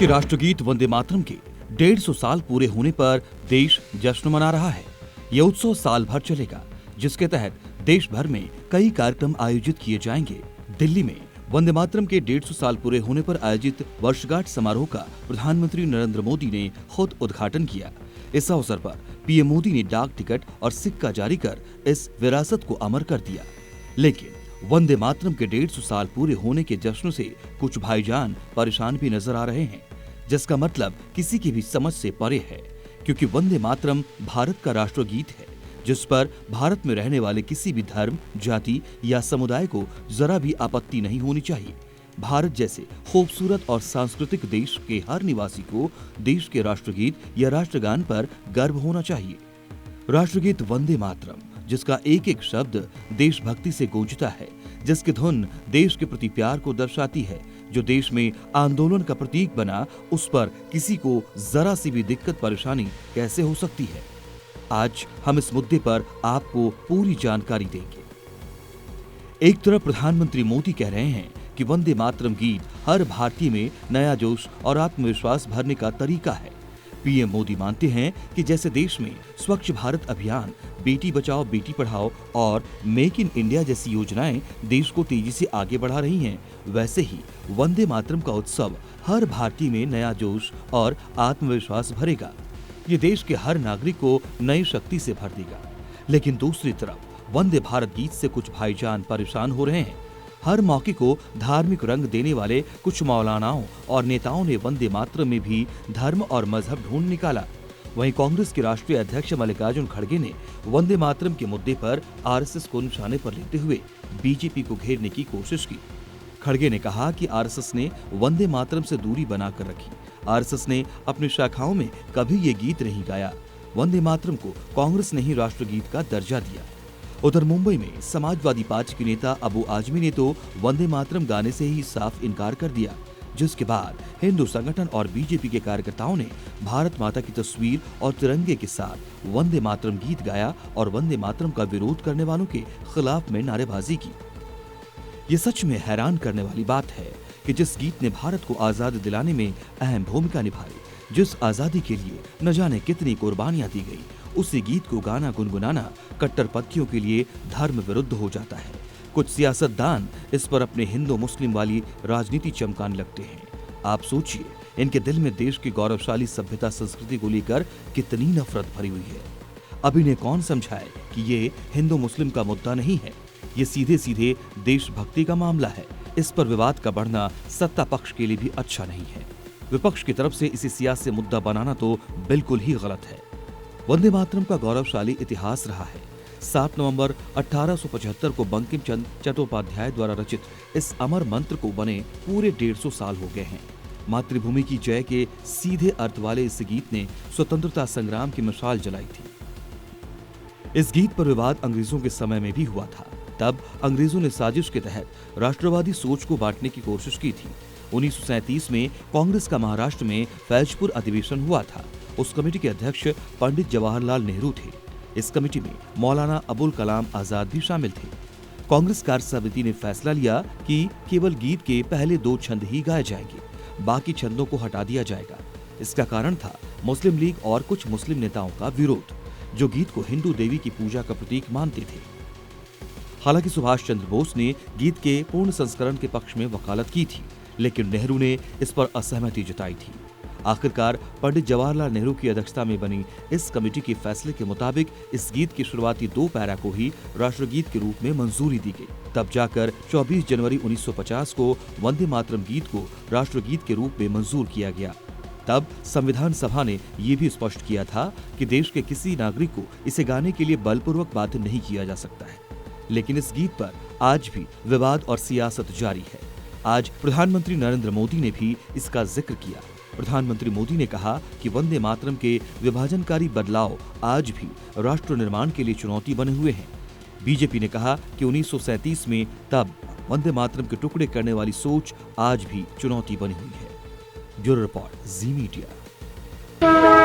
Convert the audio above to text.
राष्ट्रगीत वंदे मातरम के 150 साल पूरे होने पर देश जश्न मना रहा है। यह उत्सव साल भर चलेगा, जिसके तहत देश भर में कई कार्यक्रम आयोजित किए जाएंगे। दिल्ली में वंदे मातरम के 150 साल पूरे होने पर आयोजित वर्षगांठ समारोह का प्रधानमंत्री नरेंद्र मोदी ने खुद उद्घाटन किया। इस अवसर पर पीएम मोदी ने डाक टिकट और सिक्का जारी कर इस विरासत को अमर कर दिया। लेकिन वंदे मातरम के 150 साल पूरे होने के जश्न से कुछ भाईजान परेशान भी नजर आ रहे हैं, जिसका मतलब किसी की भी समझ से परे है, क्योंकि वंदे मातरम भारत का राष्ट्रगीत है, जिस पर भारत में रहने वाले किसी भी धर्म, जाति या समुदाय को जरा भी आपत्ति नहीं होनी चाहिए। भारत जैसे खूबसूरत और सांस्कृतिक देश के हर निवासी को देश के राष्ट्रगीत या राष्ट्रगान पर गर्व होना चाहिए। राष्ट्रगीत वंदे मातरम, जिसका एक एक शब्द देशभक्ति से गूंजता है, जिसकी धुन देश के प्रति प्यार को दर्शाती है, जो देश में आंदोलन का प्रतीक बना, उस पर किसी को जरा सी भी दिक्कत परेशानी कैसे हो सकती है? आज हम इस मुद्दे पर आपको पूरी जानकारी देंगे। एक तरफ प्रधानमंत्री मोदी कह रहे हैं कि वंदे मातरम गीत हर भारतीय में नया जोश और आत्मविश्वास भरने का तरीका है। पीएम मोदी मानते हैं कि जैसे देश में स्वच्छ भारत अभियान, बेटी बचाओ बेटी पढ़ाओ और मेक इन इंडिया जैसी योजनाएं देश को तेजी से आगे बढ़ा रही हैं, वैसे ही वंदे मातरम का उत्सव हर भारतीय में नया जोश और आत्मविश्वास भरेगा। ये देश के हर नागरिक को नई शक्ति से भर देगा। लेकिन दूसरी तरफ वंदे भारत गीत से कुछ भाईजान परेशान हो रहे हैं। हर मौके को धार्मिक रंग देने वाले कुछ मौलानाओं और नेताओं ने वंदे मातरम में भी धर्म और मजहब ढूंढ निकाला। वहीं कांग्रेस के राष्ट्रीय अध्यक्ष मल्लिकार्जुन खड़गे ने वंदे मातरम के मुद्दे पर आरएसएस को निशाने पर लेते हुए बीजेपी को घेरने की कोशिश की। खड़गे ने कहा कि आरएसएस ने वंदे मातरम से दूरी बनाकर रखी। आरएसएस ने अपनी शाखाओं में कभी ये गीत नहीं गाया। वंदे मातरम को कांग्रेस ने ही राष्ट्रगीत का दर्जा दिया। उधर मुंबई में समाजवादी पार्टी के नेता अबू आजमी ने तो वंदे मातरम गाने से ही साफ इनकार कर दिया, जिसके बाद हिंदू संगठन और बीजेपी के कार्यकर्ताओं ने भारत माता की तस्वीर और तिरंगे के साथ वंदे मातरम गीत गाया और वंदे मातरम का विरोध करने वालों के खिलाफ में नारेबाजी की। ये सच में हैरान करने वाली बात है कि जिस गीत ने भारत को आजाद दिलाने में अहम भूमिका निभाई, जिस आजादी के लिए न जाने कितनी कुर्बानियां दी गई, उसी गीत को गाना गुनगुनाना कट्टरपंथियों के लिए धर्म विरुद्ध हो जाता है। कुछ सियासतदान इस पर अपने हिंदू मुस्लिम वाली राजनीति चमकाने लगते हैं। आप सोचिए, इनके दिल में देश की गौरवशाली सभ्यता संस्कृति को लेकर कितनी नफरत भरी हुई है। अब इन्हें कौन समझाए कि ये हिंदू मुस्लिम का मुद्दा नहीं है, ये सीधे सीधे देशभक्ति का मामला है। इस पर विवाद का बढ़ना सत्ता पक्ष के लिए भी अच्छा नहीं है। विपक्ष की तरफ से इसे सियासी मुद्दा बनाना तो बिल्कुल ही गलत है। वंदे मातरम का गौरवशाली इतिहास रहा है। 7 नवंबर 1875 को बंकिम चंद्र चट्टोपाध्याय द्वारा रचित इस अमर मंत्र को बने पूरे 150 साल हो गए हैं। मातृभूमि की जय के सीधे अर्थ वाले इस गीत ने स्वतंत्रता संग्राम की मिसाल जलाई थी। इस गीत पर विवाद अंग्रेजों के समय में भी हुआ था। तब अंग्रेजों ने साजिश के तहत राष्ट्रवादी सोच को बांटने की कोशिश की थी। 1937 में कांग्रेस का महाराष्ट्र में फैजपुर अधिवेशन हुआ था। उस कमेटी के अध्यक्ष पंडित जवाहरलाल नेहरू थे। इस कमेटी में मौलाना अबुल कलाम आजाद भी शामिल थे। कांग्रेस कार्य समिति ने फैसला लिया कि केवल गीत के पहले 2 छंद ही गाए जाएंगे, बाकी छंदों को हटा दिया जाएगा। इसका कारण था मुस्लिम लीग और कुछ मुस्लिम नेताओं का विरोध, जो गीत को हिंदू देवी की पूजा का प्रतीक मानते थे। हालांकि सुभाष चंद्र बोस ने गीत के पूर्ण संस्करण के पक्ष में वकालत की थी, लेकिन नेहरू ने इस पर असहमति जताई थी। आखिरकार पंडित जवाहरलाल नेहरू की अध्यक्षता में बनी इस कमेटी के फैसले के मुताबिक इस गीत की शुरुआती 2 पैरा को ही राष्ट्रगीत के रूप में मंजूरी दी गई। तब जाकर 24 जनवरी 1950 को वंदे मातरम गीत को राष्ट्रगीत के रूप में मंजूर किया गया। तब संविधान सभा ने ये भी स्पष्ट किया था कि देश के किसी नागरिक को इसे गाने के लिए बलपूर्वक बाध्य नहीं किया जा सकता है। लेकिन इस गीत पर आज भी विवाद और सियासत जारी है। आज प्रधानमंत्री नरेंद्र मोदी ने भी इसका जिक्र किया। प्रधानमंत्री मोदी ने कहा कि वंदे मातरम के विभाजनकारी बदलाव आज भी राष्ट्र निर्माण के लिए चुनौती बने हुए हैं। बीजेपी ने कहा कि 1937 में तब वंदे मातरम के टुकड़े करने वाली सोच आज भी चुनौती बनी हुई है। ब्यूरो रिपोर्ट, जी मीडिया।